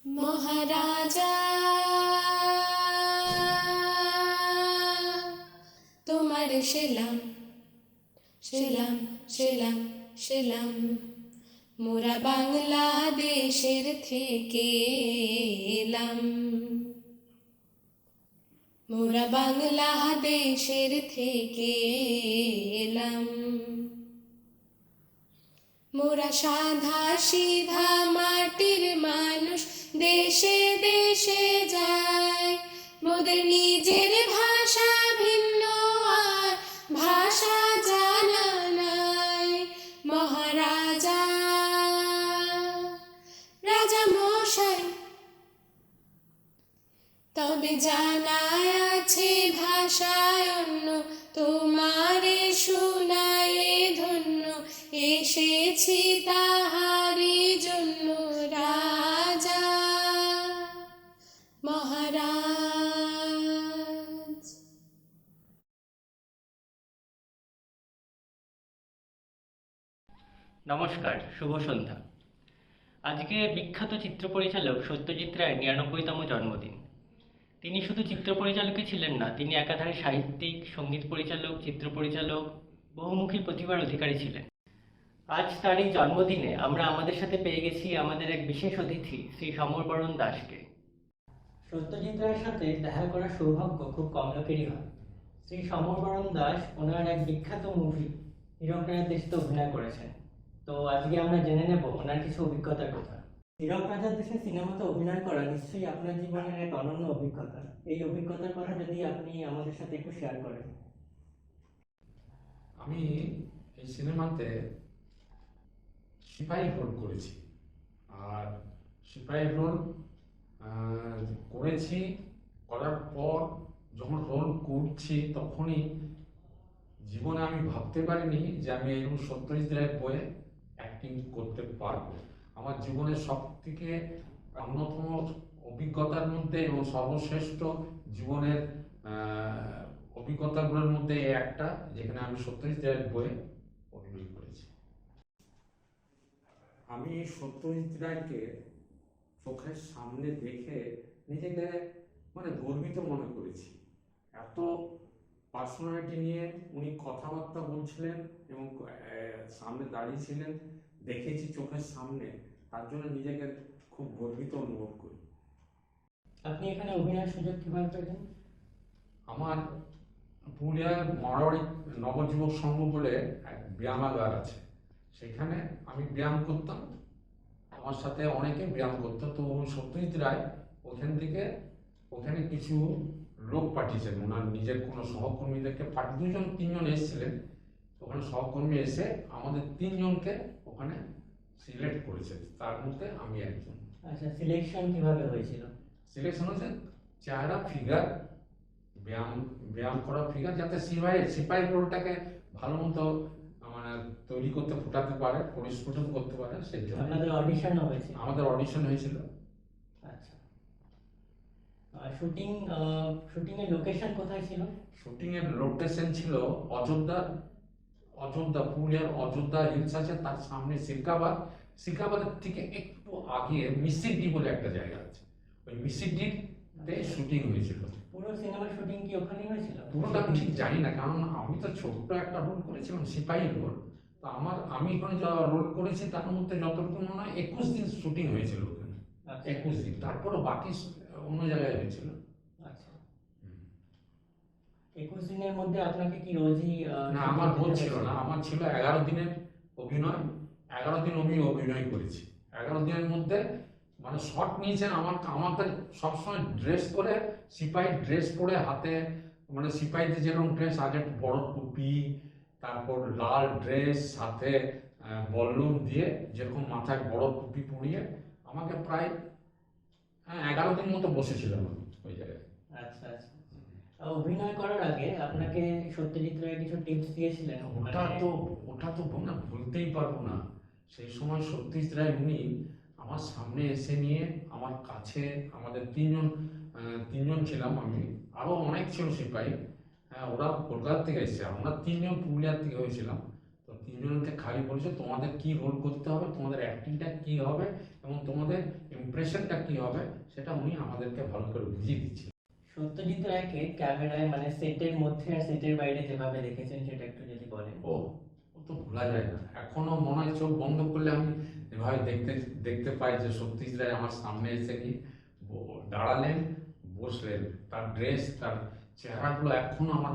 মহারাজা তোমার সেলাম সেলাম সেলাম সেলাম, মোরা বাংলাদেশের থেকে এলাম, মোরা বাংলাদেশের থেকে এলাম। মোরা সাধা সিধা মাটির মানুষ, দেশে দেশে যায়, মোদের নিজের ভাষা ভিন্ন আর ভাষা জানা নাই। মহারাজা রাজা মশাই তবে জানা আছে ভাষায় অন্য, তোমারে শুনায়ে ধন্য, এসেছি তাহারি জন্য রাজা মহারাজ। নমস্কার, শুভ সন্ধ্যা। আজকে বিখ্যাত চিত্র পরিচালক সত্যজিৎ রায়ের ৯৯তম জন্মদিন। তিনি শুধু চিত্র পরিচালকই ছিলেন না, তিনি একাধারে সাহিত্যিক, সঙ্গীত পরিচালক, চিত্র পরিচালক, বহুমুখী প্রতিভার অধিকারী ছিলেন। আজ তার এই জন্মদিনে আমরা আমাদের সাথে পেয়ে গেছি আমাদের এক বিশেষ অতিথি শ্রী সমরবরণ দাসকে। সত্যজিৎ রায়ের সাথে দেখা করার সৌভাগ্য খুব কম লোকেরই হয়। শ্রী সমরবরণ দাস ওনার এক বিখ্যাত মুভি হীরক রাজার দেশে অভিনয় করেছেন। তো আজকে আমরা জেনে নেব ওনার কিছু অভিজ্ঞতার কথা। হীরক রাজার দেশে সিনেমাতে অভিনয় করা নিশ্চয়ই আপনার জীবনের এক অনন্য অভিজ্ঞতা। এই অভিজ্ঞতার কথা যদি আপনি আমাদের সাথে একটু শেয়ার করেন। আমি এই সিনেমাতে সিপাহী রোল করেছি, আর সিপাহী রোল করেছি, করার পর যখন রোল করছি তখনই জীবনে আমি ভাবতে পারিনি যে আমি এরকম সত্যজিৎ রায়ের বইয়ে অ্যাক্টিং করতে পারবো। আমার জীবনের সব থেকে অন্যতম অভিজ্ঞতার মধ্যে এবং সর্বশ্রেষ্ঠ জীবনের অভিজ্ঞতাগুলোর মধ্যে একটা, যেখানে আমি সত্যজিৎ রায়ের বইয়ে অভিনয় করেছি। আমি সত্যজিৎ রায়কে চোখের সামনে দেখে নিজেকে গর্বিত মনে করেছি। এত পার্সোনালিটি নিয়ে উনি কথাবার্তা বলছিলেন এবং সামনে দাঁড়িয়েছিলেন, দেখেছি চোখের সামনে, তার জন্য নিজেকে খুব গর্বিত অনুভব করি। আপনি এখানে অভিনয়ের সুযোগ কিভাবে পেলেন? আমার পুরুলিয়ার মারোয়াড়ি নবযুবক সংঘ বলে এক ব্যায়ামাগার আছে, সেখানে আমি ব্যায়াম করতাম, আমার সাথে অনেকে ব্যায়াম করতো। তো সত্যজিৎ রায় ওখানে কিছু লোক পাঠিয়েছেন, ওনার নিজের কোনো সহকর্মীদেরকে দুজন তিনজন এসেছিলেন। ওখানে সহকর্মী এসে আমাদের তিনজনকে ওখানে সিলেক্ট করেছেন, তার মধ্যে আমি একজন। আচ্ছা, সিলেকশন কিভাবে হয়েছিল? সিলেকশন হয়েছে চেহারা, ফিগার, ব্যায়াম করা ফিগার, যাতে সিপাহী রোলটাকে ভালো মতো তৈরি করতে, ফুটাতে পারে, পরিস্ফুটন করতে পারে, সেই জন্য আমাদের অডিশন হয়েছিল। আচ্ছা, শুটিং এর লোকেশন কোথায় ছিল? শুটিং এর লোকেশন ছিল অযোধ্যা, পুরুলিয়ার অযোধ্যা হিলস আছে, তার সামনে সিরকাবাদের থেকে একটু আগে মিসিডি বলে একটা জায়গা আছে, ওই মিসিডিতে শুটিং হয়েছিল। পুরো সিনেমার শুটিং কি ওখানেই হয়েছিল? পুরোটা আমি ঠিক জানি না, কারণ আমি তো ছোট্ট একটা রোল করেছিলাম, সিপাহী রোল। তো আমি ওখানে যা রোল করেছি তার মধ্যে যতটুকু মনে হয় 21 দিন শুটিং হয়েছিল ওখানে। 21 দিন, তারপরে বাকি অন্য জায়গায় হয়েছিল। আচ্ছা, 21 দিনের মধ্যে আপনাকে কি রোজই? না, আমার রোজ ছিল না, আমার ছিল 11 দিনের অভিনয়। 11 দিন আমি অভিনয় করেছি। 11 দিনের মধ্যে শট নিয়েছেন আমাকে সবসময় ড্রেস করে, সিপাহী ড্রেস পরে, হাতে সিপাহীদের যেরকম ড্রেস, আগে বড় টুপি, তারপর লাল ড্রেস, সাথে বল্লম দিয়ে যেরকম মাথায় বড় টুপি পরিয়ে আমাকে প্রায় 11 দিন মতো বসেছিলাম আমি ওই জায়গায়। আচ্ছা আচ্ছা, অভিনয় করার আগে আপনাকে সত্যজিৎ রায় কিছু টিপস দিয়েছিলেন? ওটা তো ভুলতেই পারবো না। সেই সময় সত্যজিৎ রায় উনি আমার সামনে এসে নিয়ে আমার কাছে, আমাদের তিনজন ছিলাম, আমি আরো অনেক ছিল সিপাহী, ওরা কলকাতা থেকে এসেছে, আমরা তিনজন পুরুলিয়ার থেকে হয়েছিলাম। তো তিনজনকে খালি বলেছে তোমাদের কি রোল করতে হবে, তোমাদের অ্যাক্টিংটা কি হবে এবং তোমাদের ইমপ্রেশনটা কি হবে, সেটা উনি আমাদেরকে ভালো করে বুঝিয়ে দিচ্ছেন। সত্যজিৎ রায়কে ক্যামেরায় মানে সেটের মধ্যে আর সেটের বাইরে যেভাবে দেখেছেন সেটা একটু যদি বলেন। ও ও তো ভোলা যায় না, এখনো মনে হয় চোখ বন্ধ করলে আমি এভাবে দেখতে দেখতে পাই যে সত্যজিৎ রায় আমার সামনে এসে কি দাঁড়ালেন, বসলেন, তার ড্রেস, তার চেহারাগুলো এখনো আমার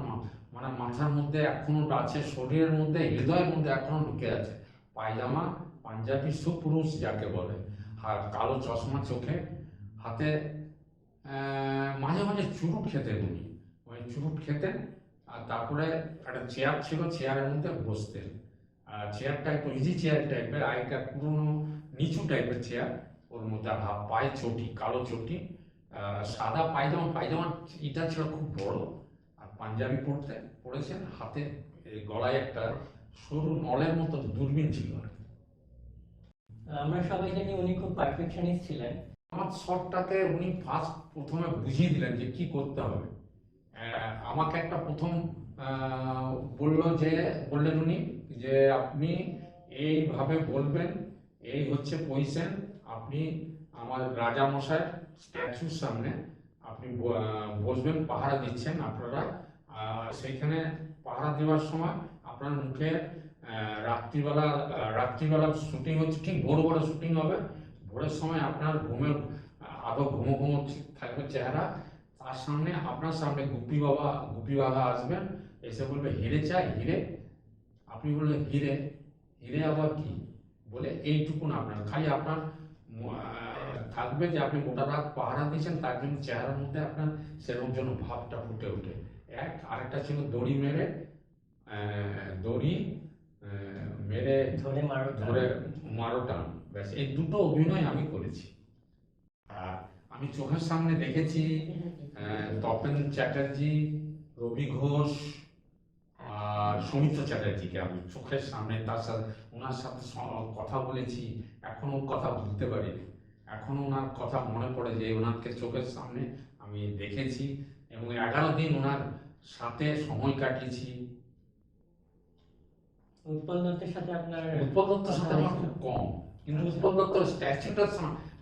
মানে মাথার মধ্যে এখনো আছে, শরীরের মধ্যে, হৃদয়ের মধ্যে এখনো ঢুকে আছে। পায়জামা, পাঞ্জাবি, সুপুরুষ যাকে বলে, আর কালো চশমা চোখে, হাতে মাঝে মাঝে চুরুট খেতেন উনি, ওই চুরুট খেতেন। আর তারপরে একটা চেয়ার ছিল, চেয়ারের মধ্যে বসতেন। আর চেয়ারটা একটু ইজি চেয়ার টাইপের, আগেকার পুরোনো নিচু টাইপের চেয়ার, ওর মধ্যে হাফ পায়ে চটি, কালো চটি, সাদা পায়জামা, পায়জামা এটা ছিল খুব বড়, আর পাঞ্জাবি পরেছেন, হাতে গলায় একটা সরু নলের মতো দূরবীন ছিল আর কি। আমরা সবাই জানি উনি খুব পারফেকশনিস্ট ছিলেন। আমার শটটাকে উনি প্রথমে বুঝিয়ে দিলেন যে কি করতে হবে। আমাকে একটা প্রথম বললেন উনি যে আপনি এইভাবে বলবেন, এই হচ্ছে পজিশন, আপনি আমার রাজা মশাইয়ের স্ট্যাচুর সামনে আপনি বসবেন, পাহারা দিচ্ছেন আপনারা। সেইখানে পাহারা দেওয়ার সময় আপনার মুখে রাত্রিবেলা শুটিং হচ্ছে, ঠিক ভোর ভোরে শুটিং হবে, ভোরের সময় আপনার আদৌ ঘুমো ঘুমো থাকবে চেহারা, তার সামনে আপনার সামনে গুপি বাবা আসবেন, এসে বলবে হিরে চাই, হিরে। আপনি বললেন হিরে, হিরে আবার কি বলে, এইটুকুন আপনার খালি আপনার থাকবে যে আপনি গোটা রাত পাহারা দিয়েছেন, তার জন্য চেহারার মধ্যে আপনার সেরকম জন্য ভাবটা ফুটে ওঠে। আরেকটা ছিল দড়ি মেরে ধরে মারো টান, ব্যাস এই দুটো অভিনয় আমি করেছি। আর আমি চোখের সামনে দেখেছি তপেন চ্যাটার্জি, রবি ঘোষ আর সৌমিত্র চ্যাটার্জিকে, আমি চোখের সামনে ওনার সাথে কথা বলেছি, এখনো কথা বলতে পারিনি, এখনো ওনার কথা মনে পড়ে যে ওনাকে চোখের সামনে আমি দেখেছি এবং 11 দিন ওনার সাথে সময় কাটিয়েছি। উৎপল দত্তের সাথে আমার খুব কম, কিন্তু উৎপল দত্তর স্ট্যাচুটার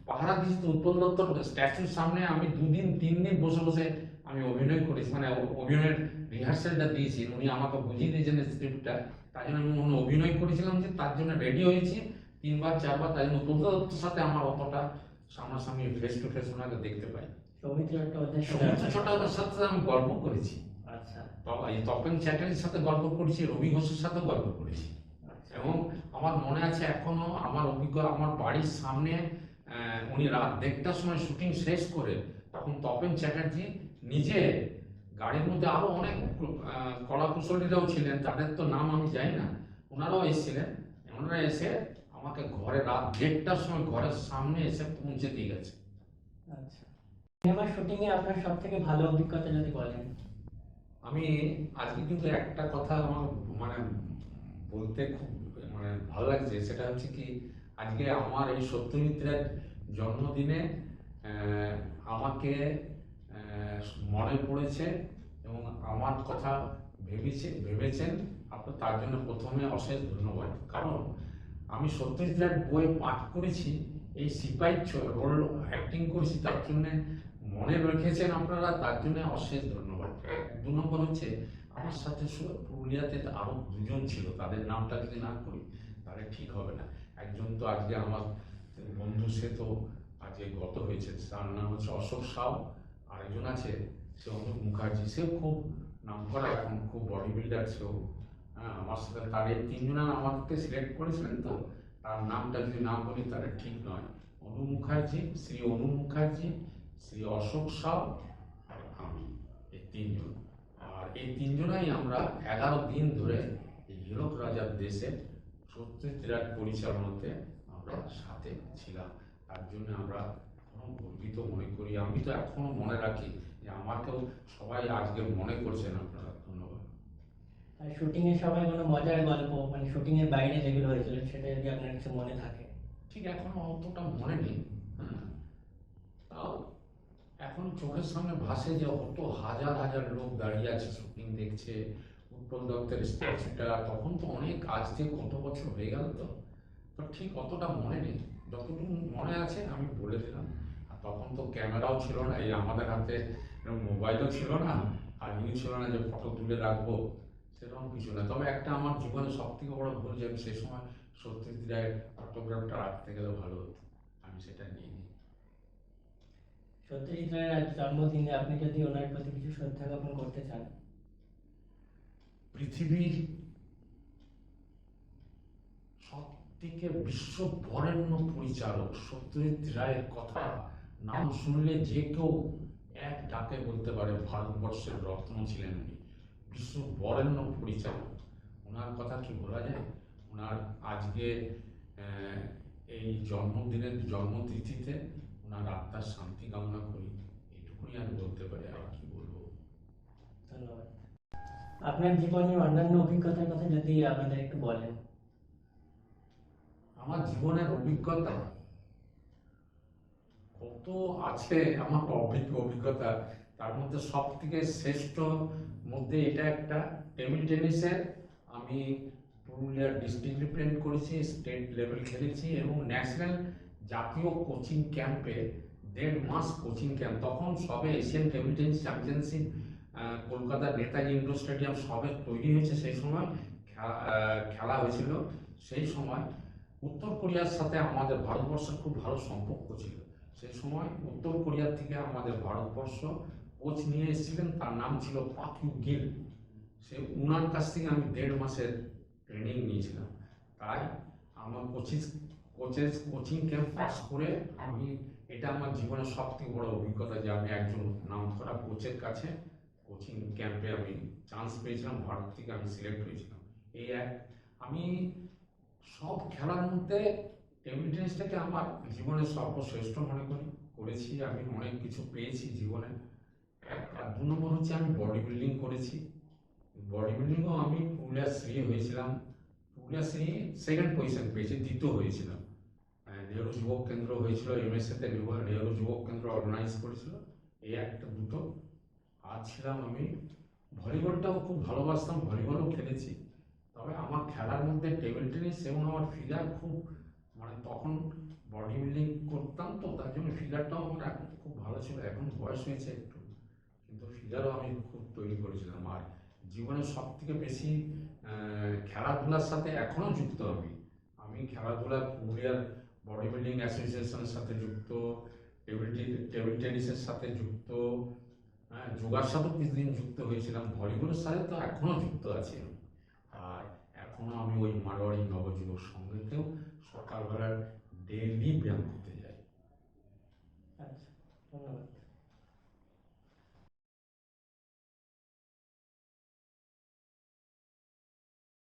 পাহারা দিয়েছি, উৎপল দত্তর স্ট্যাচুর সামনে আমি 2 দিন 3 দিন বসে বসে আমি অভিনয় করেছি, মানে অভিনয়ের রিহার্সালটা দিয়েছি, উনি আমাকে বুঝিয়ে দিয়েছেন স্ক্রিপ্টটা, তাই জন্য আমি অভিনয় করেছিলাম, যে তার জন্য রেডি হয়েছি 3বার 4বার, তাই জন্য উৎপল দত্তর সাথে আমার অতটা সামনাসামনি ফেস টু ফেস ওনাকে দেখতে পাই। সৌমিত্র চট্টোপাধ্যায়ের সাথে আমি গল্প করেছি, আচ্ছা, তপেন চ্যাটার্জির সাথে গল্প করেছি, রবি ঘোষের সাথে গল্প করেছি। এবং আমার মনে আছে এখনো আমার অভিজ্ঞতা, আমার বাড়ির সামনে উনি রাত 1টার সময় শুটিং শেষ করে, তখন তপেন চ্যাটার্জি নিজে গাড়ির মধ্যে, আরো অনেক কলাকুশলীরাও ছিলেন, তাদের তো নাম আমি জানি না, ওনারাও এসেছিলেন, ওনারা এসে আমাকে ঘরে রাত 1টার সময় ঘরের সামনে এসে পৌঁছে দিয়ে গেছে। আচ্ছা, সিনেমার শুটিং এ আপনার সব থেকে ভালো অভিজ্ঞতা যদি বলেন। আমি আজকে কিন্তু একটা কথা আমার মানে বলতে খুব মানে ভালো লাগছে, সেটা হচ্ছে কি, আজকে আমার এই সত্যমিত্রের জন্মদিনে আমাকে মনে পড়েছে এবং আমার কথা ভেবেছেন আপনার, তার জন্য প্রথমে অশেষ ধন্যবাদ। কারণ আমি সত্যজিৎ বই পাঠ করেছি, এই সিপাহী রোল অ্যাক্টিং করেছি, তার জন্য মনে রেখেছেন আপনারা, তার জন্য অশেষ ধন্যবাদ। 2 নম্বর হচ্ছে আমার সাথে পুরুলিয়াতে আরো 2জন ছিল, তাদের নামটা যদি না করি তাহলে ঠিক হবে না। একজন তো আজকে আমার বন্ধু, সে তো আজকে গত হয়েছে, তার নাম হচ্ছে অশোক সাউ, আরেকজন আছে সে অনুপ মুখার্জি, সেও খুব নাম করা, এখন খুব বডি বিল্ডার সেও। হ্যাঁ, আমার সাথে তার এই 3 জন আমাকে সিলেক্ট করেছিলেন, তো তার নামটা যদি না বলি তাহলে ঠিক নয়। অনুপ মুখার্জি, শ্রী অনুপ মুখার্জি, শ্রী অশোক সাউ আর আমি, এই 3 জন। আর এই 3 জনাই আমরা 11 দিন ধরে এই হীরক রাজার দেশে সত্যজিৎ রায় পরিচালনাতে আমরা সাথে ছিলাম, তার জন্য আমরা গর্বিত মনে করি। আমি তো এখনো মনে রাখি যে আমাকেও সবাই আজকে মনে করছেন আপনারা, ধন্যবাদ। আর শুটিং এর সময় কোনো মজার গল্প, মানে শুটিং এর বাইরে যেগুলো হয়েছিল, সেটা যদি আপনার কিছু মনে থাকে। ঠিক এখনো অতটা মনে নেই, হ্যাঁ, তাও এখন চোখের সামনে ভাসে যে অত হাজার হাজার লোক দাঁড়িয়ে আছে, শুটিং দেখছে, উৎপল দত্তের স্ট্যাচুটা তখন তো অনেক, আজ থেকে কত বছর হয়ে গেল, তো তো ঠিক অতটা মনে নেই, যতটুকু মনে আছে আমি বলে দিলাম। আর তখন তো ক্যামেরাও ছিল না, এই আমাদের হাতে মোবাইলও ছিল না, আর ছিল না যে ফটো তুলে রাখবো, সেরকম কিছু না। তবে একটা আমার জীবনে সব থেকে বড় ভুল, যে আমি সেই সময় সত্যজিৎ রায়ের অটোগ্রাফটা রাখতে গেলে ভালো হতো, আমি সেটা নিইনি। সত্যজিৎ রায়ের আজ জন্মদিনে আপনি যদি ওনার প্রতি কিছু শ্রদ্ধা জ্ঞাপন করতে চান। পৃথিবীর সব থেকে বিশ্ব বরেণ্য পরিচালক সত্যজিৎ রায়ের কথা নাম শুনলে যে কেউ এক ডাকে বলতে পারে ভারতবর্ষের রত্ন ছিলেন উনি, বিশ্ব বরেণ্য পরিচালক। ওনার কথা কি বলা যায়? ওনার আজকে এই জন্মতিথিতে ওনার আত্মার শান্তি কামনা করি, এটুকুই আমি বলতে পারি, আর কি বলবো। ধন্যবাদ। আপনার জীবনের অন্যান্য অভিজ্ঞতার কথা যদি আমাদের একটু বলেন। আমার জীবনের অভিজ্ঞতা কত আছে, আমার অভিজ্ঞতা, তার মধ্যে সব থেকে শ্রেষ্ঠ মধ্যে এটা একটা, টেবিল টেনিসে আমি পুরুলিয়ার ডিস্ট্রিক্ট রিপ্রেজেন্ট করেছি, স্টেট লেভেল খেলেছি, এবং ন্যাশনাল জাতীয় কোচিং ক্যাম্পে 1.5 মাস কোচিং ক্যাম্প, তখন সবে এশিয়ান টেবিল টেনিস চ্যাম্পিয়নশিপ কলকাতার নেতাজি ইন্ডোর স্টেডিয়াম সবে তৈরি হয়েছে, সেই সময় খেলা হয়েছিল। সেই সময় উত্তর কোরিয়ার সাথে আমাদের ভারতবর্ষের খুব ভালো সম্পর্ক ছিল। সেই সময় উত্তর কোরিয়া থেকে আমাদের ভারতবর্ষ কোচ নিয়ে এসেছিলেন, তার নাম ছিল পাক ইউ গিল। উনার কাছ থেকে আমি 1.5 মাসের ট্রেনিং নিয়েছিলাম। তাই আমার কোচিং ক্যাম্প পাস করে আমি, এটা আমার জীবনের সব থেকে বড় অভিজ্ঞতা যে আমি একজন নামকরা কোচের কাছে কোচিং ক্যাম্পে আমি চান্স পেয়েছিলাম, ভারত থেকে আমি সিলেক্ট হয়েছিলাম। এই আমি সব খেলার মধ্যে টেবিল টেনিসটাকে আমার জীবনের সর্বশ্রেষ্ঠ মনে করেছি। আমি অনেক কিছু পেয়েছি জীবনে। আর 2 নম্বর হচ্ছে আমি বডি বিল্ডিং করেছি। বডি বিল্ডিংও আমি পুরুলিয়া শ্রী হয়েছিলাম, পুরুলিয়া শ্রী 2nd পজিশন পেয়েছি, 2য় হয়েছিলাম। নেহরু যুবক কেন্দ্র হয়েছিল, এমএসএতে নেহরু যুবক কেন্দ্র অর্গানাইজ করেছিল, এই একটা 2টো। আর ছিলাম আমি ভলিবলটাও খুব ভালোবাসতাম, ভলিবলও খেলেছি। তবে আমার খেলার মধ্যে টেবিল টেনিস এবং আমার ফিগার খুব, মানে তখন বডি বিল্ডিং করতাম, তো তার জন্য ফিগারটাও আমার এখন খুব ভালো ছিল। এখন বয়স হয়েছে একটু, কিন্তু ফিগারও আমি খুব তৈরি করেছিলাম। আর জীবনে সব থেকে বেশি খেলাধুলার সাথে এখনও যুক্ত আমি খেলাধুলা পুরুলিয়ার বডি বিল্ডিং অ্যাসোসিয়েশনের সাথে যুক্ত, টেবিল টেনিসের সাথে যুক্ত, যোগার সাথেও কিছুদিন যুক্ত হয়েছিলাম, ভলিবলের সাথে তো এখনও যুক্ত আছি আমি। আর এখনও আমি ওই মারোয়াড়ি নবযুবক সঙ্গেতেও সকালবেলার ডেইলি ব্যায়াম করতে